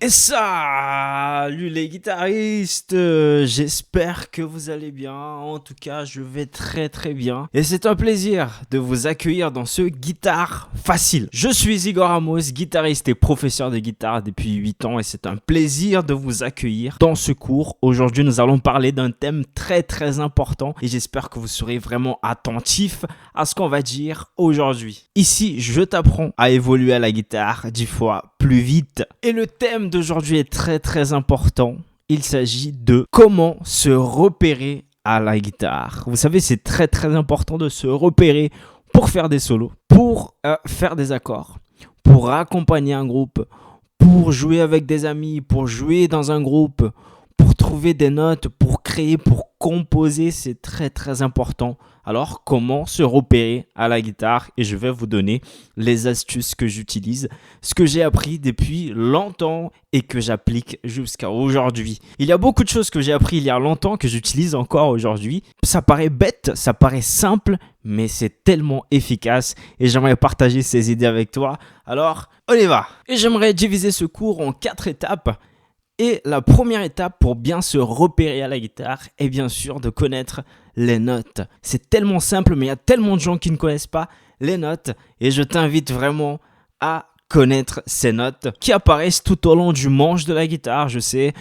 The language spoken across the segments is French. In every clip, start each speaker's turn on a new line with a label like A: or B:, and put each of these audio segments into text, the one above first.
A: Et salut les guitaristes, j'espère que vous allez bien, en tout cas je vais très bien. Et c'est un plaisir de vous accueillir dans ce Guitare Facile. Je suis Igor Ramos, guitariste et professeur de guitare depuis 8 ans et c'est un plaisir de vous accueillir dans ce cours. Aujourd'hui nous allons parler d'un thème très important et j'espère que vous serez vraiment attentifs à ce qu'on va dire aujourd'hui. Ici je t'apprends à évoluer à la guitare 10 fois plus vite. Et le thème d'aujourd'hui est très important. Il s'agit de comment se repérer à la guitare. Vous savez, c'est très important de se repérer pour faire des solos, pour faire des accords, pour accompagner un groupe, pour jouer avec des amis, pour jouer dans un groupe, pour trouver des notes, pour créer, pour composer. C'est très important. Alors, comment se repérer à la guitare? Et je vais vous donner les astuces que j'utilise, ce que j'ai appris depuis longtemps et que j'applique jusqu'à aujourd'hui. Il y a beaucoup de choses que j'ai appris il y a longtemps que j'utilise encore aujourd'hui. Ça paraît bête, ça paraît simple, mais c'est tellement efficace et j'aimerais partager ces idées avec toi. Alors, on y va! Et j'aimerais diviser ce cours en 4 étapes. Et la première étape pour bien se repérer à la guitare est bien sûr de connaître les notes. C'est tellement simple, mais il y a tellement de gens qui ne connaissent pas les notes. Et je t'invite vraiment à connaître ces notes qui apparaissent tout au long du manche de la guitare. Je sais,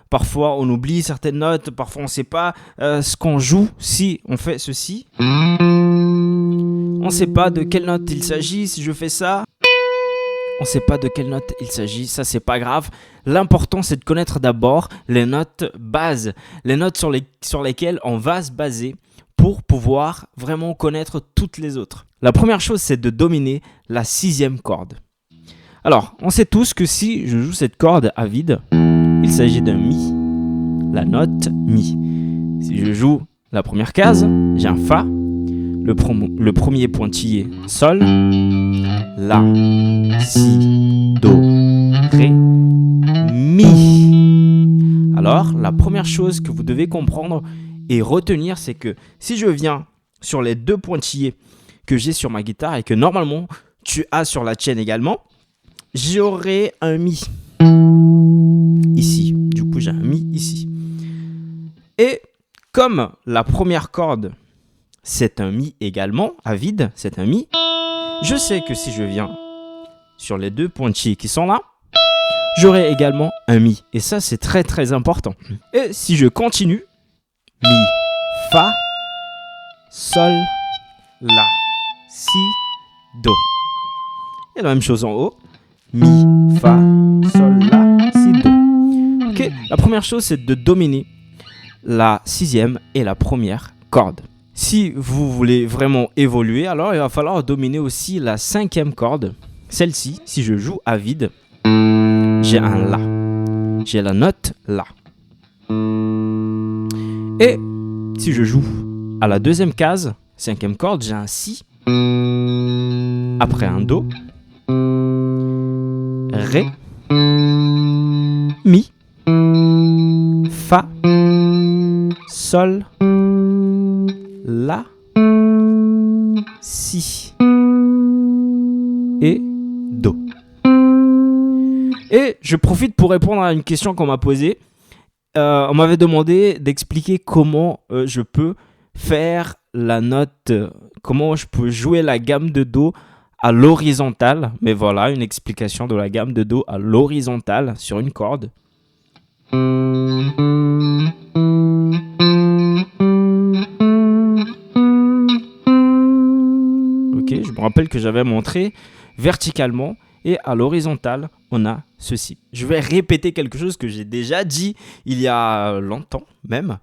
A: parfois on oublie certaines notes, parfois on ne sait pas ce qu'on joue si on fait ceci. On ne sait pas de quelle note il s'agit si je fais ça. On ne sait pas de quelle note il s'agit, ça c'est pas grave. L'important c'est de connaître d'abord les notes bases, les notes sur lesquelles on va se baser pour pouvoir vraiment connaître toutes les autres. La première chose c'est de dominer la 6e corde. Alors, on sait tous que si je joue cette corde à vide, il s'agit d'un Mi, la note Mi. Si je joue la première case, j'ai un Fa. Le premier pointillé, Sol, La, Si, Do, Ré, Mi. Alors, la première chose que vous devez comprendre et retenir, c'est que si je viens sur les 2 pointillés que j'ai sur ma guitare et que normalement tu as sur la tienne également, j'aurai un Mi ici. Du coup, j'ai un Mi ici. Et comme la première corde, c'est un Mi également, à vide, c'est un Mi. Je sais que si je viens sur les 2 pointillés qui sont là, j'aurai également un Mi. Et ça, c'est très important. Et si je continue, Mi, Fa, Sol, La, Si, Do. Et la même chose en haut. Mi, Fa, Sol, La, Si, Do. Ok, la première chose, c'est de dominer la 6e et la première corde. Si vous voulez vraiment évoluer, alors il va falloir dominer aussi la 5e corde. Celle-ci, si je joue à vide, j'ai un La. J'ai la note La. Et si je joue à la 2e case, 5e corde, j'ai un Si. Après un Do. Ré. Mi. Fa. Sol. La, Si et Do. Et je profite pour répondre à une question qu'on m'a posée. On m'avait demandé d'expliquer comment je peux faire la note, comment je peux jouer la gamme de Do à l'horizontale. Mais voilà, une explication de la gamme de Do à l'horizontale sur une corde. Je me rappelle que j'avais montré verticalement et à l'horizontale, on a ceci. Je vais répéter quelque chose que j'ai déjà dit il y a longtemps même.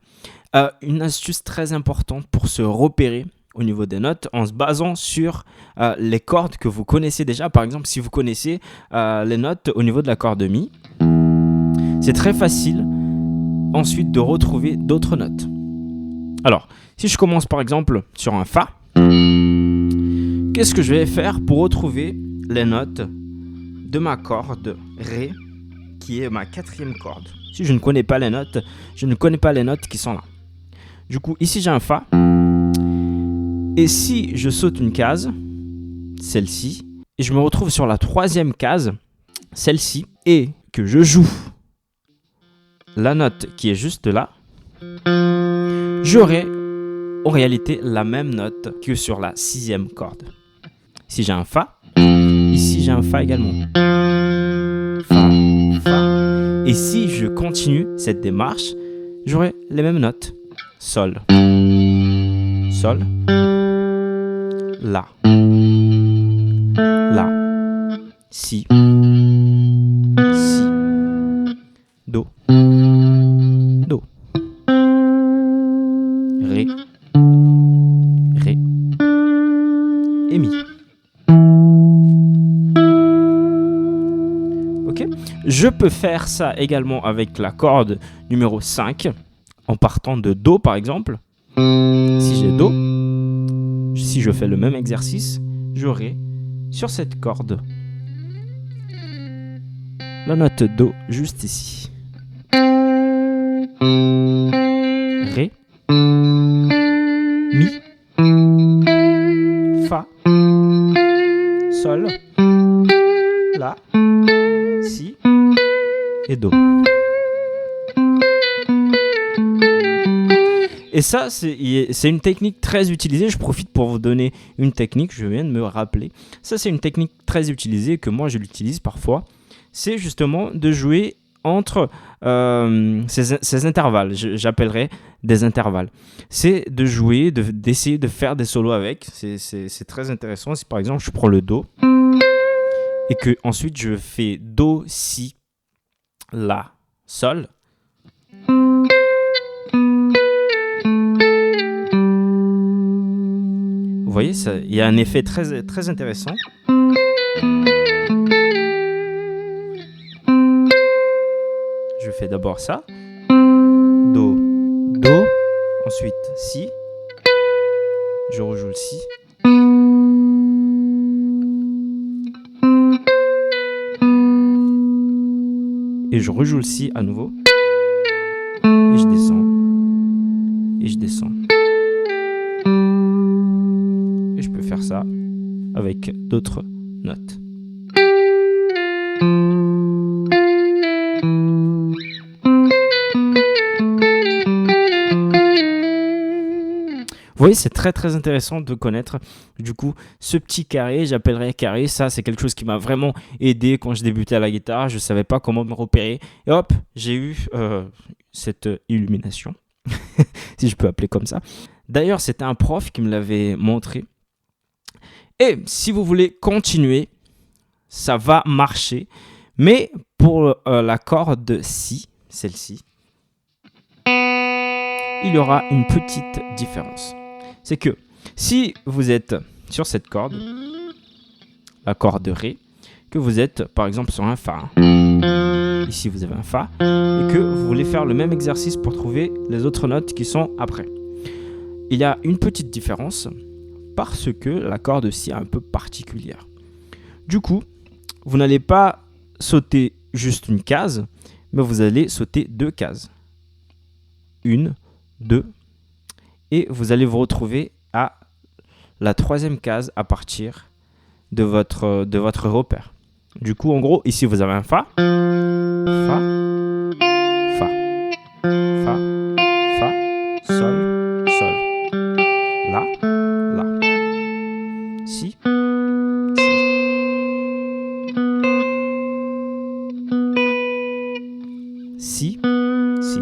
A: Une astuce très importante pour se repérer au niveau des notes en se basant sur les cordes que vous connaissez déjà. Par exemple, si vous connaissez les notes au niveau de la corde Mi, c'est très facile ensuite de retrouver d'autres notes. Alors, si je commence par exemple sur un Fa, qu'est-ce que je vais faire pour retrouver les notes de ma corde Ré, qui est ma 4e corde? Si je ne connais pas les notes, je ne connais pas les notes qui sont là. Du coup, ici j'ai un Fa. Et si je saute une case, celle-ci, et je me retrouve sur la 3e case, celle-ci, et que je joue la note qui est juste là, j'aurai en réalité la même note que sur la 6e corde. Si j'ai un Fa, ici j'ai un Fa également. Fa, Fa. Et si je continue cette démarche, j'aurai les mêmes notes. Sol, Sol, La, La, Si, Si, Do, Do, Ré, Ré et Mi. Ok. Je peux faire ça également avec la corde numéro 5 en partant de Do par exemple. Si j'ai Do, si je fais le même exercice, j'aurai sur cette corde la note Do juste ici. Ré, Mi, Fa, Sol, La, Si et Do. Et ça, c'est une technique très utilisée. Je profite pour vous donner une technique, je viens de me rappeler. Ça, c'est une technique très utilisée que moi, je l'utilise parfois. C'est justement de jouer entre ces intervalles. J'appellerais des intervalles. C'est de jouer, d'essayer de faire des solos avec. C'est très intéressant. Si par exemple, je prends le Do et que ensuite je fais Do, Si, La, Sol. Vous voyez, il y a un effet très, très intéressant. Je fais d'abord ça. Do, Do. Ensuite, Si. Je rejoue le Si. Et je rejoue le Si à nouveau. Et je descends. Et je descends. Et je peux faire ça avec d'autres notes. Vous voyez, c'est très très intéressant de connaître du coup ce petit carré, j'appellerais carré. Ça, c'est quelque chose qui m'a vraiment aidé quand je débutais à la guitare. Je ne savais pas comment me repérer. Et hop, j'ai eu cette illumination, si je peux appeler comme ça. D'ailleurs, c'était un prof qui me l'avait montré. Et si vous voulez continuer, ça va marcher. Mais pour la corde Si, celle-ci, il y aura une petite différence. C'est que si vous êtes sur cette corde, la corde de Ré, que vous êtes par exemple sur un Fa, ici vous avez un Fa, et que vous voulez faire le même exercice pour trouver les autres notes qui sont après. Il y a une petite différence parce que la corde Si est un peu particulière. Du coup, vous n'allez pas sauter juste une case, mais vous allez sauter 2 cases. 1, 2, et vous allez vous retrouver à la 3e case à partir de votre repère. Du coup, en gros, ici vous avez un Fa, Fa, Fa, Fa, Fa, Sol, Sol, La, La, Si, Si, Si,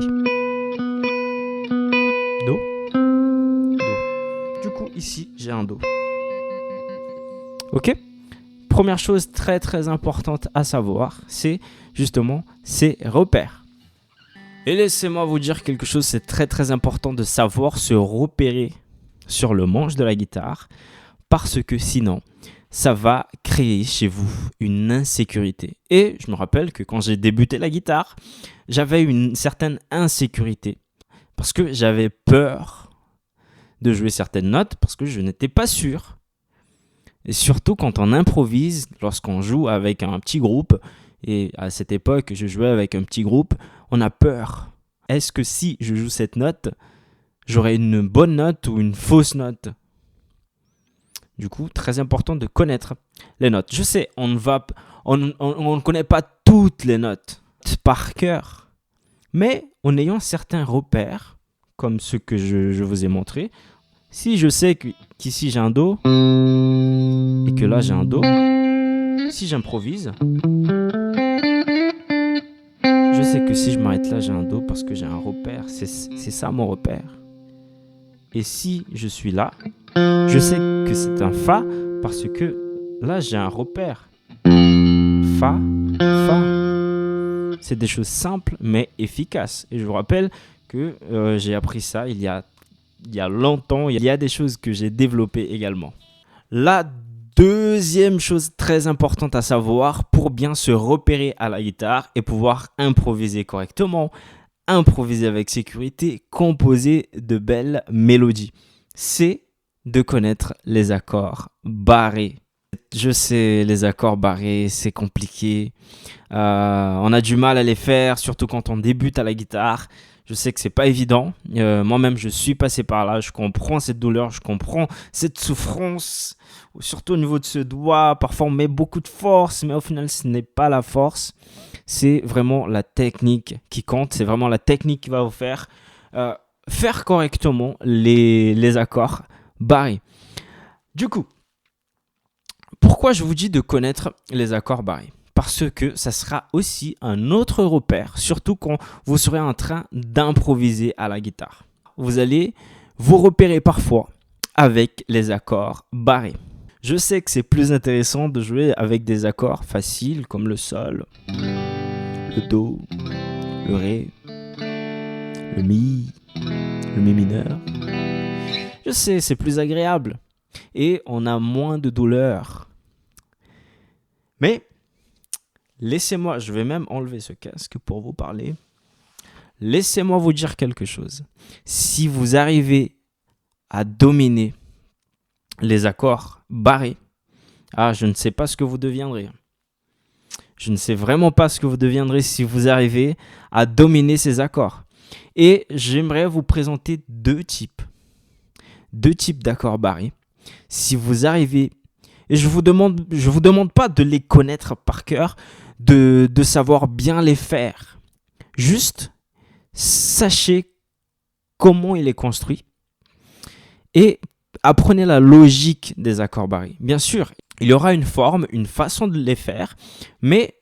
A: Do, Do. Du coup, ici, j'ai un Do. Ok ? Première chose très très importante à savoir, c'est justement ces repères. Et laissez-moi vous dire quelque chose, c'est très très important de savoir se repérer sur le manche de la guitare, parce que sinon, ça va créer chez vous une insécurité. Et je me rappelle que quand j'ai débuté la guitare, j'avais une certaine insécurité, parce que j'avais peur de jouer certaines notes, parce que je n'étais pas sûr. Et surtout quand on improvise, lorsqu'on joue avec un petit groupe, et à cette époque, je jouais avec un petit groupe, on a peur. Est-ce que si je joue cette note, j'aurai une bonne note ou une fausse note ? Du coup, très important de connaître les notes. Je sais, on ne connaît pas toutes les notes par cœur, mais en ayant certains repères, comme ceux que je vous ai montrés, si je sais qu'ici j'ai un Do et que là j'ai un Do, si j'improvise, je sais que si je m'arrête là j'ai un Do parce que j'ai un repère, c'est ça mon repère. Et si je suis là, je sais que c'est un Fa parce que là j'ai un repère. Fa, Fa. C'est des choses simples mais efficaces. Et je vous rappelle que j'ai appris ça il y a longtemps. Il y a des choses que j'ai développées également. La deuxième chose très importante à savoir pour bien se repérer à la guitare et pouvoir improviser correctement, improviser avec sécurité, composer de belles mélodies, c'est de connaître les accords barrés. Je sais, les accords barrés, c'est compliqué. On a du mal à les faire, surtout quand on débute à la guitare. Je sais que c'est pas évident. Moi-même, je suis passé par là. Je comprends cette douleur, je comprends cette souffrance, surtout au niveau de ce doigt. Parfois, on met beaucoup de force, mais au final, ce n'est pas la force. C'est vraiment la technique qui compte. C'est vraiment la technique qui va vous faire faire correctement les accords barrés. Du coup, pourquoi je vous dis de connaître les accords barrés ? Parce que ça sera aussi un autre repère, surtout quand vous serez en train d'improviser à la guitare. Vous allez vous repérer parfois avec les accords barrés. Je sais que c'est plus intéressant de jouer avec des accords faciles comme le Sol, le Do, le Ré, le Mi mineur. Je sais, c'est plus agréable et on a moins de douleur. Mais laissez-moi, je vais même enlever ce casque pour vous parler. Laissez-moi vous dire quelque chose. Si vous arrivez à dominer les accords barrés, je ne sais pas ce que vous deviendrez. Je ne sais vraiment pas ce que vous deviendrez si vous arrivez à dominer ces accords. Et j'aimerais vous présenter deux types d'accords barrés. Si vous arrivez, et je vous demande pas de les connaître par cœur, de savoir bien les faire. Juste, sachez comment il est construit et apprenez la logique des accords barrés. Bien sûr, il y aura une forme, une façon de les faire, mais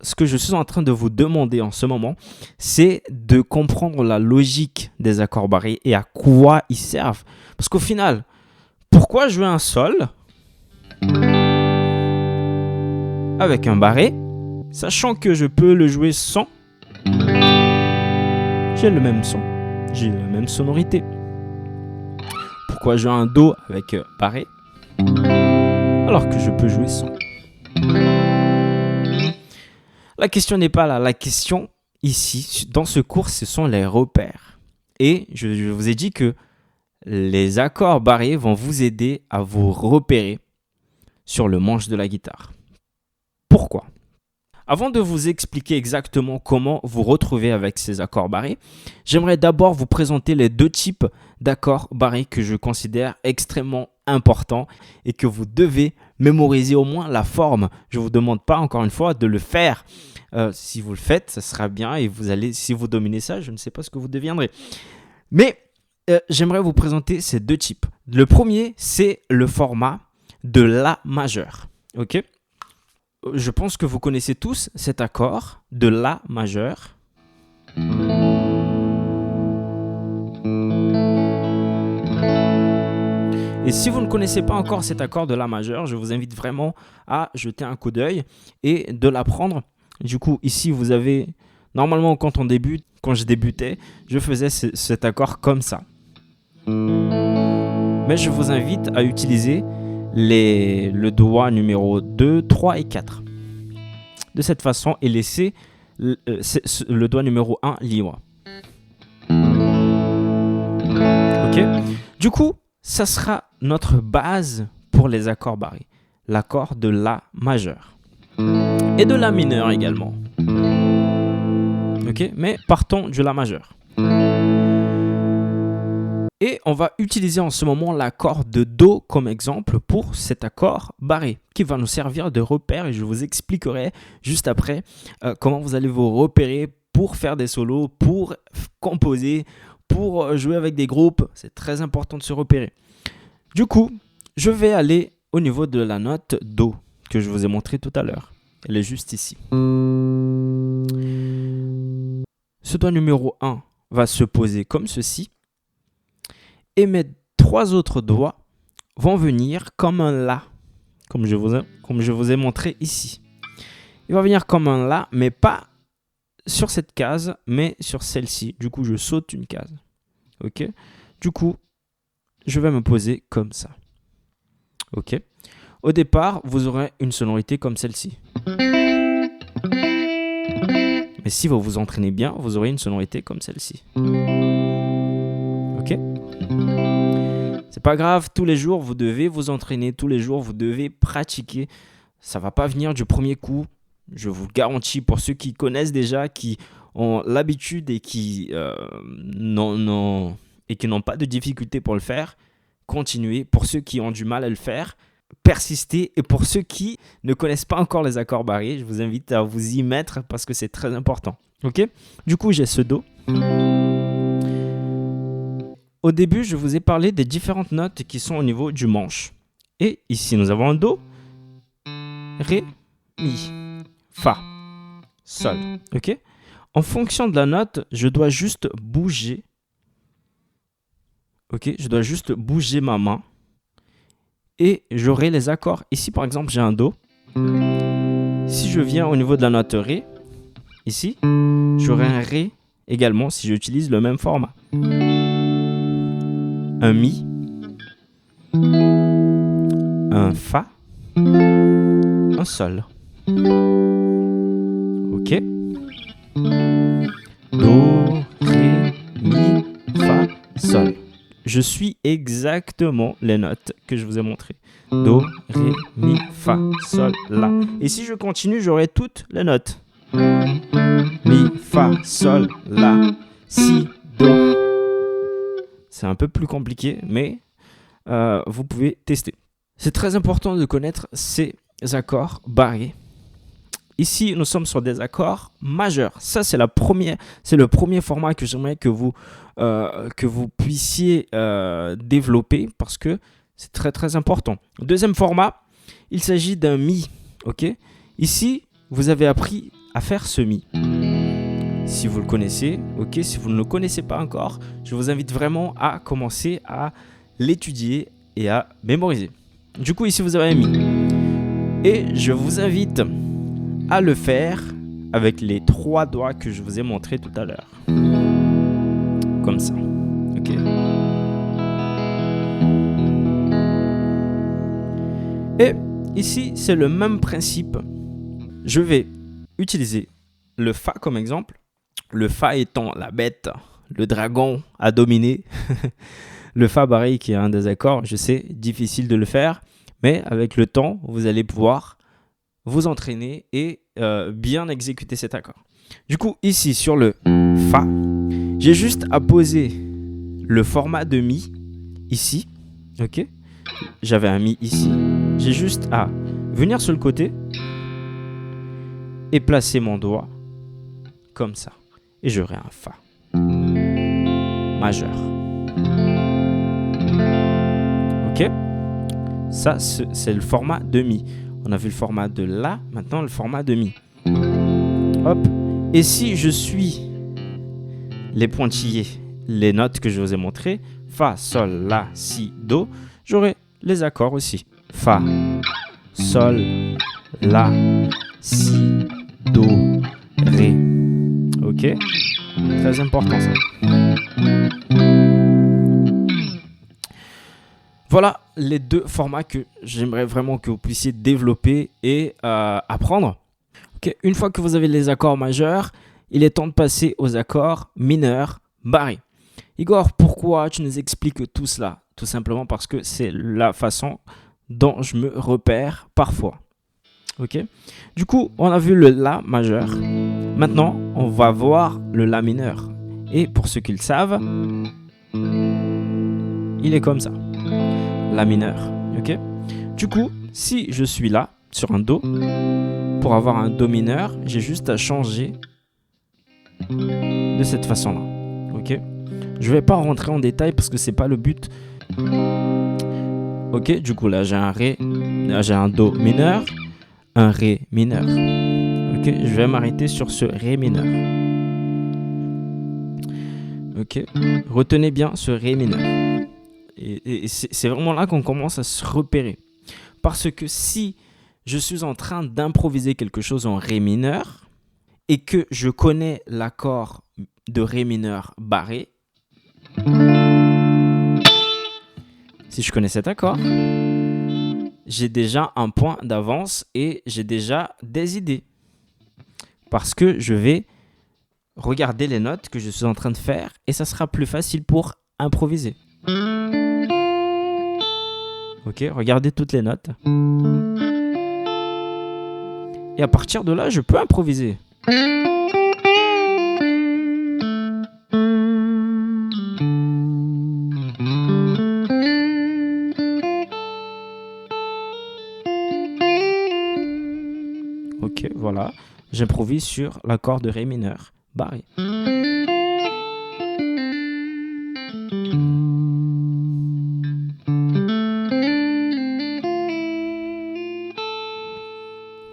A: ce que je suis en train de vous demander en ce moment, c'est de comprendre la logique des accords barrés et à quoi ils servent. Parce qu'au final, pourquoi jouer un Sol avec un barré, sachant que je peux le jouer sans? J'ai le même son, j'ai la même sonorité. Pourquoi jouer un Do avec barré alors que je peux jouer sans? La question n'est pas là. La question ici, dans ce cours, ce sont les repères. Et je vous ai dit que les accords barrés vont vous aider à vous repérer sur le manche de la guitare. Pourquoi ? Avant de vous expliquer exactement comment vous retrouver avec ces accords barrés, j'aimerais d'abord vous présenter les deux types d'accords barrés que je considère extrêmement importants et que vous devez mémoriser au moins la forme. Je ne vous demande pas encore une fois de le faire. Si vous le faites, ça sera bien et si vous dominez ça, je ne sais pas ce que vous deviendrez. Mais j'aimerais vous présenter ces deux types. Le premier, c'est le format de La majeur. Ok ? Je pense que vous connaissez tous cet accord de La majeur. Et si vous ne connaissez pas encore cet accord de La majeur, je vous invite vraiment à jeter un coup d'œil et de l'apprendre. Du coup, ici, vous avez... Normalement, quand je débutais, je faisais cet accord comme ça. Mais je vous invite à utiliser le doigt numéro 2, 3 et 4. De cette façon, et laisser le doigt numéro 1 libre. Ok ? Du coup, ça sera notre base pour les accords barrés. L'accord de La majeur. Et de La mineur également. Ok ? Mais partons de La majeur. Et on va utiliser en ce moment l'accord de Do comme exemple pour cet accord barré qui va nous servir de repère et je vous expliquerai juste après comment vous allez vous repérer pour faire des solos, pour composer, pour jouer avec des groupes. C'est très important de se repérer. Du coup, je vais aller au niveau de la note Do que je vous ai montré tout à l'heure. Elle est juste ici. Ce doigt numéro 1 va se poser comme ceci. Et mes 3 autres doigts vont venir comme un La, comme je vous ai montré ici. Il va venir comme un La, mais pas sur cette case, mais sur celle-ci. Du coup, je saute une case. Ok. Du coup, je vais me poser comme ça. Ok. Au départ, vous aurez une sonorité comme celle-ci. Mais si vous vous entraînez bien, vous aurez une sonorité comme celle-ci. Ok. C'est pas grave, tous les jours, vous devez vous entraîner, tous les jours, vous devez pratiquer. Ça va pas venir du premier coup, je vous le garantis. Pour ceux qui connaissent déjà, qui ont l'habitude et qui n'ont pas de difficulté pour le faire, continuez. Pour ceux qui ont du mal à le faire, persistez. Et pour ceux qui ne connaissent pas encore les accords barrés, je vous invite à vous y mettre parce que c'est très important. Ok ? Du coup, j'ai ce Do. Au début, je vous ai parlé des différentes notes qui sont au niveau du manche. Et ici, nous avons un Do, Ré, Mi, Fa, Sol. Ok ? En fonction de la note, je dois juste bouger. Ok ? Je dois juste bouger ma main. Et j'aurai les accords. Ici, par exemple, j'ai un Do. Si je viens au niveau de la note Ré, ici, j'aurai un Ré également si j'utilise le même format. Un Mi, un Fa, un Sol. Ok. Do, Ré, Mi, Fa, Sol. Je suis exactement les notes que je vous ai montrées. Do, Ré, Mi, Fa, Sol, La. Et si je continue, j'aurai toutes les notes. Mi, Fa, Sol, La, Si, Do. C'est un peu plus compliqué, mais vous pouvez tester. C'est très important de connaître ces accords barrés. Ici, nous sommes sur des accords majeurs. Ça, c'est le premier format que j'aimerais que vous puissiez développer parce que c'est très, très important. Deuxième format, il s'agit d'un Mi. Okay ? Ici, vous avez appris à faire ce Mi. Si vous le connaissez, ok. Si vous ne le connaissez pas encore, je vous invite vraiment à commencer à l'étudier et à mémoriser. Du coup, ici, vous avez un Mi. Et je vous invite à le faire avec les 3 doigts que je vous ai montrés tout à l'heure. Comme ça. Ok. Et ici, c'est le même principe. Je vais utiliser le Fa comme exemple. Le Fa étant la bête, le dragon à dominer. Le Fa barré qui est un des accords, je sais, difficile de le faire. Mais avec le temps, vous allez pouvoir vous entraîner et bien exécuter cet accord. Du coup, ici sur le Fa, j'ai juste à poser le format de Mi ici. Ok. J'avais un Mi ici. J'ai juste à venir sur le côté et placer mon doigt comme ça. Et j'aurai un Fa majeur. Ok. Ça, c'est le format de Mi. On a vu le format de La, maintenant le format de Mi. Hop. Et si je suis les pointillés, les notes que je vous ai montrées, Fa, Sol, La, Si, Do, j'aurai les accords aussi. Fa, Sol, La, Si, Do, Ré. Ok. Très important ça. Voilà les 2 formats que j'aimerais vraiment que vous puissiez développer et apprendre. Okay. Une fois que vous avez les accords majeurs, il est temps de passer aux accords mineurs barrés. Igor, pourquoi tu nous expliques tout cela? Tout simplement parce que c'est la façon dont je me repère parfois. Ok. Du coup, on a vu le La majeur. Maintenant, on va voir le La mineur. Et pour ceux qui le savent, il est comme ça. La mineur, ok? Du coup, si je suis là, sur un Do, pour avoir un Do mineur, j'ai juste à changer de cette façon-là, ok? Je vais pas rentrer en détail parce que c'est pas le but. Ok, du coup là j'ai un Ré, là j'ai un Do mineur, un Ré mineur. Ok, je vais m'arrêter sur ce Ré mineur. Ok, retenez bien ce Ré mineur. Et c'est vraiment là qu'on commence à se repérer. Parce que si je suis en train d'improviser quelque chose en Ré mineur et que je connais l'accord de Ré mineur barré, si je connais cet accord, j'ai déjà un point d'avance et j'ai déjà des idées. Parce que je vais regarder les notes que je suis en train de faire et ça sera plus facile pour improviser. Ok, regardez toutes les notes. Et à partir de là, je peux improviser. Ok, voilà. J'improvise sur l'accord de Ré mineur barré.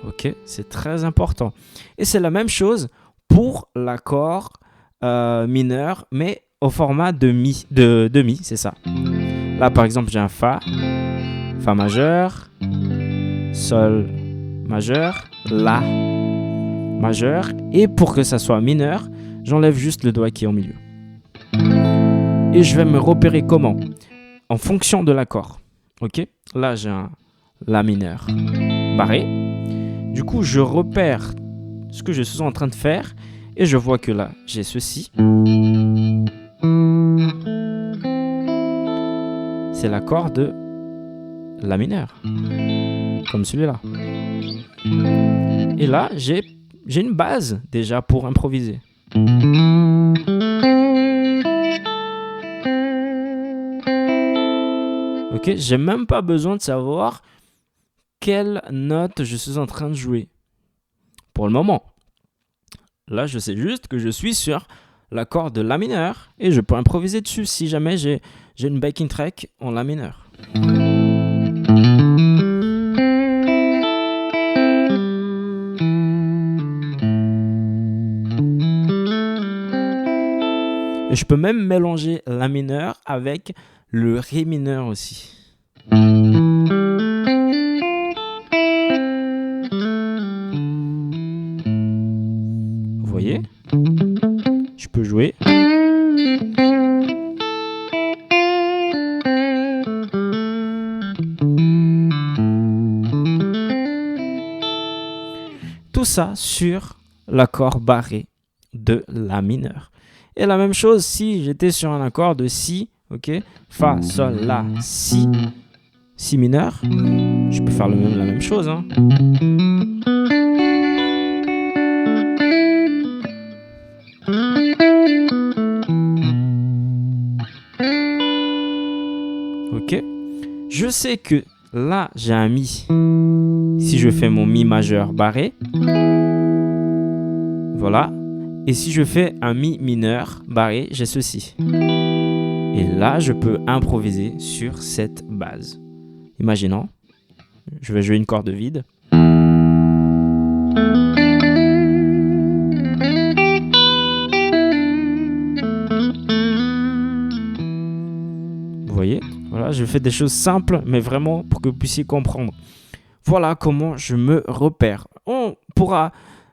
A: Ok, c'est très important. Et c'est la même chose pour l'accord mineur, mais au format de mi, de mi, c'est ça. Là, par exemple, j'ai un Fa, Fa majeur, Sol majeur, La majeur. Et pour que ça soit mineur, j'enlève juste le doigt qui est au milieu. Et je vais me repérer comment? En fonction de l'accord. Ok? Là, j'ai un La mineur barré. Du coup, je repère ce que je suis en train de faire et je vois que là, j'ai ceci. C'est l'accord de La mineur, comme celui-là. Et là, j'ai une base déjà pour improviser. Ok, j'ai même pas besoin de savoir quelle note je suis en train de jouer pour le moment. Là, je sais juste que je suis sur l'accord de La mineur et je peux improviser dessus si jamais j'ai une backing track en La mineur. Et je peux même mélanger La mineur avec le Ré mineur aussi. Vous voyez? Je peux jouer. Tout ça sur l'accord barré de La mineur. Et la même chose si j'étais sur un accord de Si, ok, Fa, Sol, La, Si, Si mineur. Je peux faire la même chose. Hein. Ok. Je sais que là, j'ai un Mi. Si je fais mon Mi majeur barré. Voilà. Et si je fais un Mi mineur barré, j'ai ceci. Et là, je peux improviser sur cette base. Imaginons, je vais jouer une corde vide. Vous voyez? Voilà, je fais des choses simples, mais vraiment pour que vous puissiez comprendre. Voilà comment je me repère. On pourra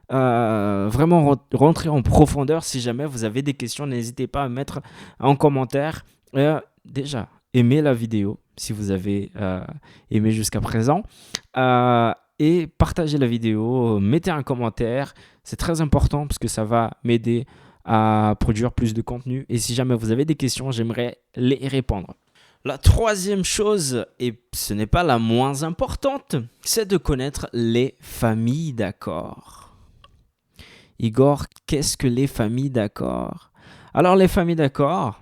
A: vraiment rentrer en profondeur. Si jamais vous avez des questions, n'hésitez pas à mettre en commentaire. Déjà, aimez la vidéo si vous avez aimé jusqu'à présent. Et partagez la vidéo, mettez un commentaire. C'est très important parce que ça va m'aider à produire plus de contenu. Et si jamais vous avez des questions, j'aimerais les répondre. La troisième chose, et ce n'est pas la moins importante, c'est de connaître les familles d'accords. Igor, qu'est-ce que les familles d'accords? Alors les familles d'accords,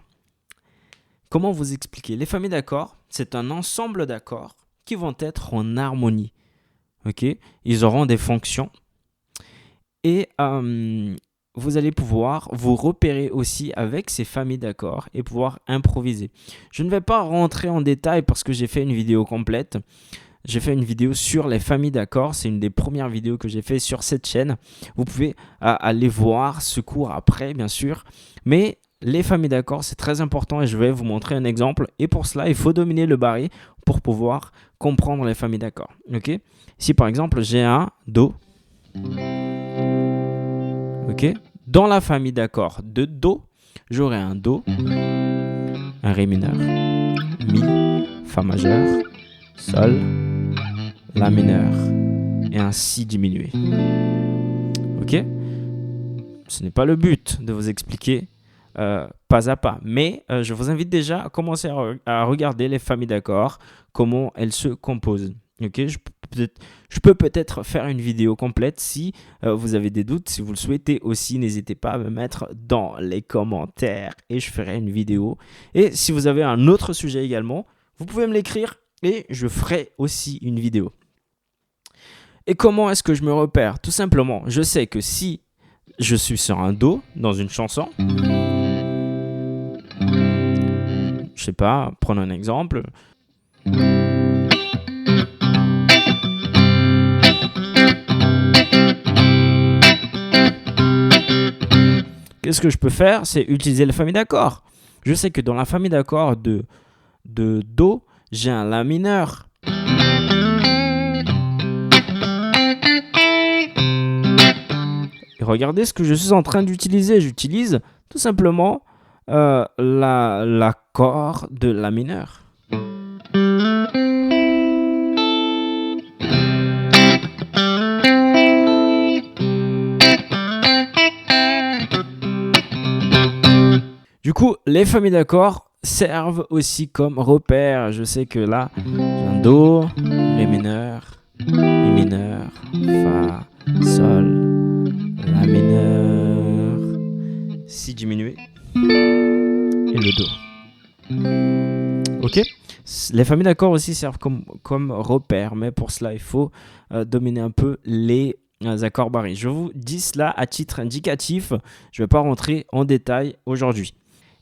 A: Comment vous expliquer? Les familles d'accords, c'est un ensemble d'accords qui vont être en harmonie. Ok? Ils auront des fonctions et vous allez pouvoir vous repérer aussi avec ces familles d'accords et pouvoir improviser. Je ne vais pas rentrer en détail parce que j'ai fait une vidéo complète. J'ai fait une vidéo sur les familles d'accords. C'est une des premières vidéos que j'ai fait sur cette chaîne. Vous pouvez aller voir ce cours après, bien sûr. Mais les familles d'accords, c'est très important et je vais vous montrer un exemple. Et pour cela, il faut dominer le barré pour pouvoir comprendre les familles d'accords. Ok? Si par exemple, j'ai un Do. Ok? Dans la famille d'accords de Do, j'aurai un Do, un Ré mineur, Mi, Fa majeur, Sol, La mineur et un Si diminué. Ok? Ce n'est pas le but de vous expliquer pas à pas, mais je vous invite déjà à commencer à regarder les familles d'accords, comment elles se composent. Ok? Je peux peut-être faire une vidéo complète si vous avez des doutes. Si vous le souhaitez aussi, n'hésitez pas à me mettre dans les commentaires et je ferai une vidéo. Et si vous avez un autre sujet également, vous pouvez me l'écrire et je ferai aussi une vidéo. Et comment est-ce que je me repère? Tout simplement, je sais que si je suis sur un Do dans une chanson, je sais pas, prenons un exemple. Qu'est-ce que je peux faire? C'est utiliser la famille d'accords. Je sais que dans la famille d'accords de Do, j'ai un La mineur. Et regardez ce que je suis en train d'utiliser. J'utilise tout simplement l'accord de La mineur. Du coup, les familles d'accords servent aussi comme repère. Je sais que là, j'ai un Do, Ré mineur, Mi mineur, Fa, Sol, La mineur, Si diminué et le Do. Ok? Les familles d'accords aussi servent comme repère, mais pour cela, il faut dominer un peu les accords barrés. Je vous dis cela à titre indicatif. Je ne vais pas rentrer en détail aujourd'hui.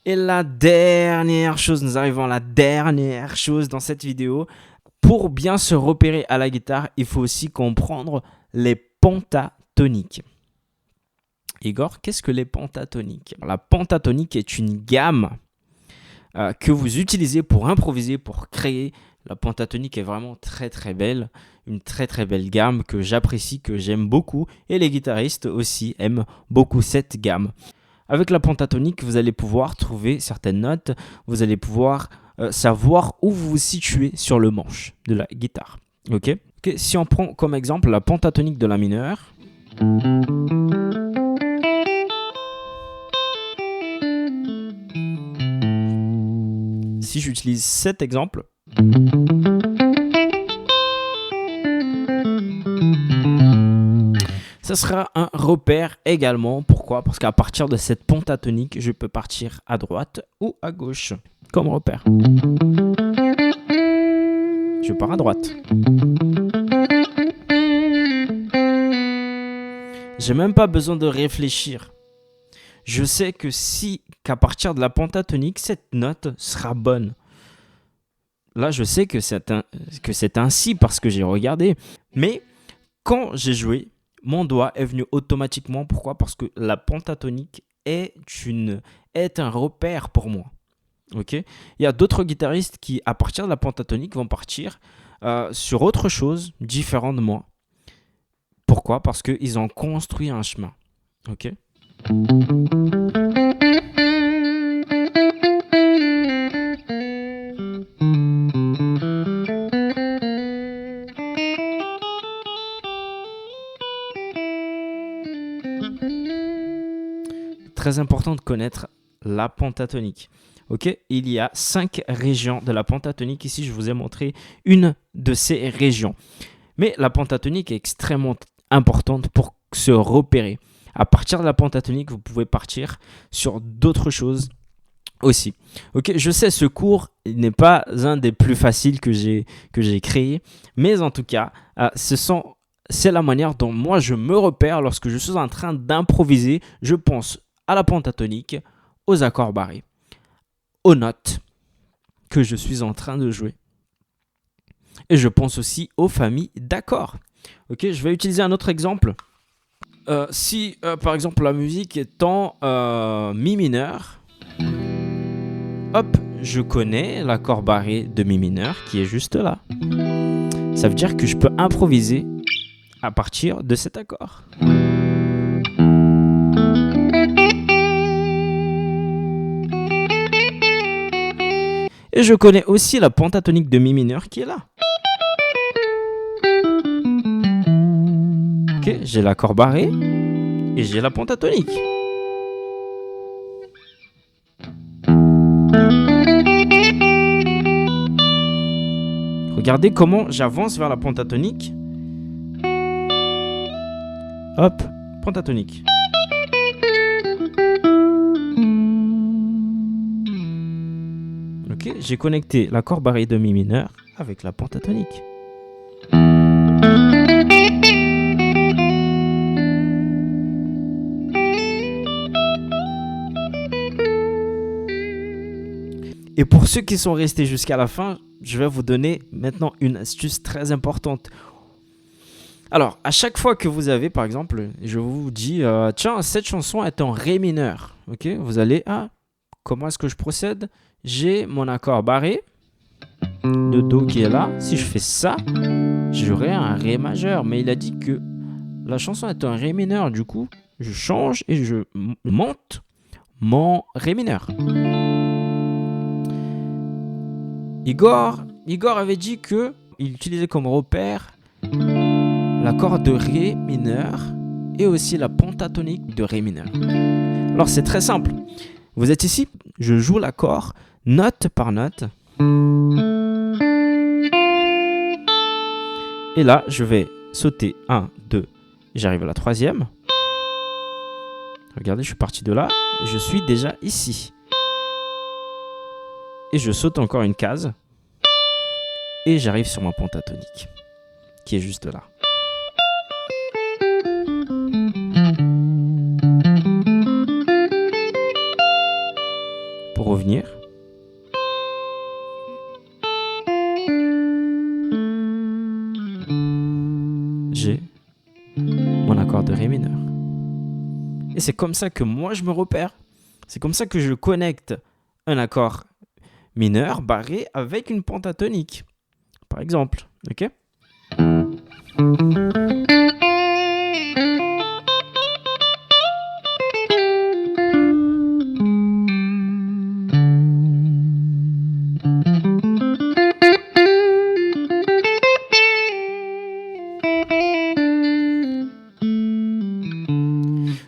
A: Et la dernière chose, nous arrivons à la dernière chose dans cette vidéo. Pour bien se repérer à la guitare, il faut aussi comprendre les pentatoniques. Igor, qu'est-ce que les pentatoniques? La pentatonique est une gamme que vous utilisez pour improviser, pour créer. La pentatonique est vraiment très très belle, une très très belle gamme que j'apprécie, que j'aime beaucoup. Et les guitaristes aussi aiment beaucoup cette gamme. Avec la pentatonique, vous allez pouvoir trouver certaines notes, vous allez pouvoir savoir où vous vous situez sur le manche de la guitare. Ok? Si on prend comme exemple la pentatonique de La mineur. Si j'utilise cet exemple, ça sera un repère également. Pourquoi? Parce qu'à partir de cette pentatonique, je peux partir à droite ou à gauche comme repère. Je pars à droite. J'ai même pas besoin de réfléchir. Je sais que qu'à partir de la pentatonique, cette note sera bonne. Là, je sais que c'est ainsi parce que j'ai regardé. Mais quand j'ai joué, mon doigt est venu automatiquement. Pourquoi? Parce que la pentatonique est un repère pour moi. Ok? Il y a d'autres guitaristes qui, à partir de la pentatonique, vont partir sur autre chose différent de moi. Pourquoi? Parce qu'ils ont construit un chemin. Ok? Très important de connaître la pentatonique. Ok, il y a 5 régions de la pentatonique. Ici, je vous ai montré une de ces régions. Mais la pentatonique est extrêmement importante pour se repérer. À partir de la pentatonique, vous pouvez partir sur d'autres choses. aussi. Ok, je sais, ce cours n'est pas un des plus faciles que j'ai créé, mais en tout cas, c'est la manière dont moi je me repère lorsque je suis en train d'improviser. Je pense à la pentatonique, aux accords barrés, aux notes que je suis en train de jouer. Et je pense aussi aux familles d'accords. Ok, je vais utiliser un autre exemple. Si par exemple la musique est en mi mineur, hop, je connais l'accord barré de mi mineur qui est juste là. Ça veut dire que je peux improviser à partir de cet accord. Et je connais aussi la pentatonique de mi mineur qui est là. Ok, j'ai l'accord barré et j'ai la pentatonique. Regardez comment j'avance vers la pentatonique. Hop, pentatonique. Ok, j'ai connecté l'accord barré de mi mineur avec la pentatonique. Et pour ceux qui sont restés jusqu'à la fin, je vais vous donner maintenant une astuce très importante. Alors, à chaque fois que vous avez, par exemple, je vous dis, tiens, cette chanson est en ré mineur. Ok, vous allez, comment est-ce que je procède? J'ai mon accord barré de do qui est là. Si je fais ça, j'aurai un ré majeur. Mais il a dit que la chanson est en ré mineur. Du coup, je change et je monte mon ré mineur. Igor avait dit qu'il utilisait comme repère l'accord de ré mineur et aussi la pentatonique de ré mineur. Alors c'est très simple. Vous êtes ici, je joue l'accord note par note. Et là, je vais sauter 1, 2, j'arrive à la troisième. Regardez, je suis parti de là et je suis déjà ici. Et je saute encore une case. Et j'arrive sur ma pentatonique, qui est juste là. Pour revenir. J'ai mon accord de ré mineur. Et c'est comme ça que moi je me repère. C'est comme ça que je connecte un accord mineur barré avec une pentatonique, par exemple. Ok ?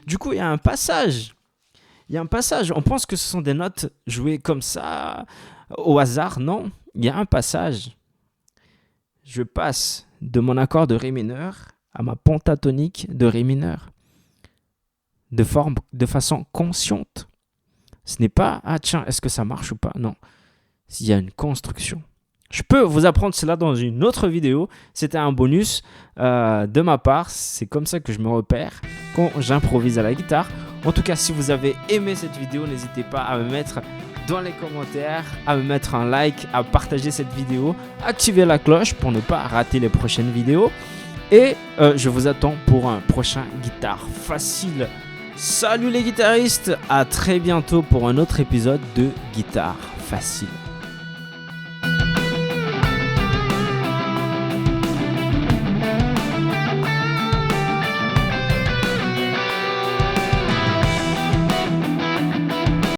A: Du coup, il y a un passage. On pense que ce sont des notes jouées comme ça, au hasard. Non, il y a un passage. Je passe de mon accord de ré mineur à ma pentatonique de ré mineur. De façon consciente. Ce n'est pas, tiens, est-ce que ça marche ou pas? Non. Il y a une construction. Je peux vous apprendre cela dans une autre vidéo. C'était un bonus de ma part. C'est comme ça que je me repère quand j'improvise à la guitare. En tout cas, si vous avez aimé cette vidéo, n'hésitez pas à me mettre dans les commentaires, à me mettre un like, à partager cette vidéo, activer la cloche pour ne pas rater les prochaines vidéos. Et je vous attends pour un prochain Guitare Facile. Salut les guitaristes, à très bientôt pour un autre épisode de Guitare Facile.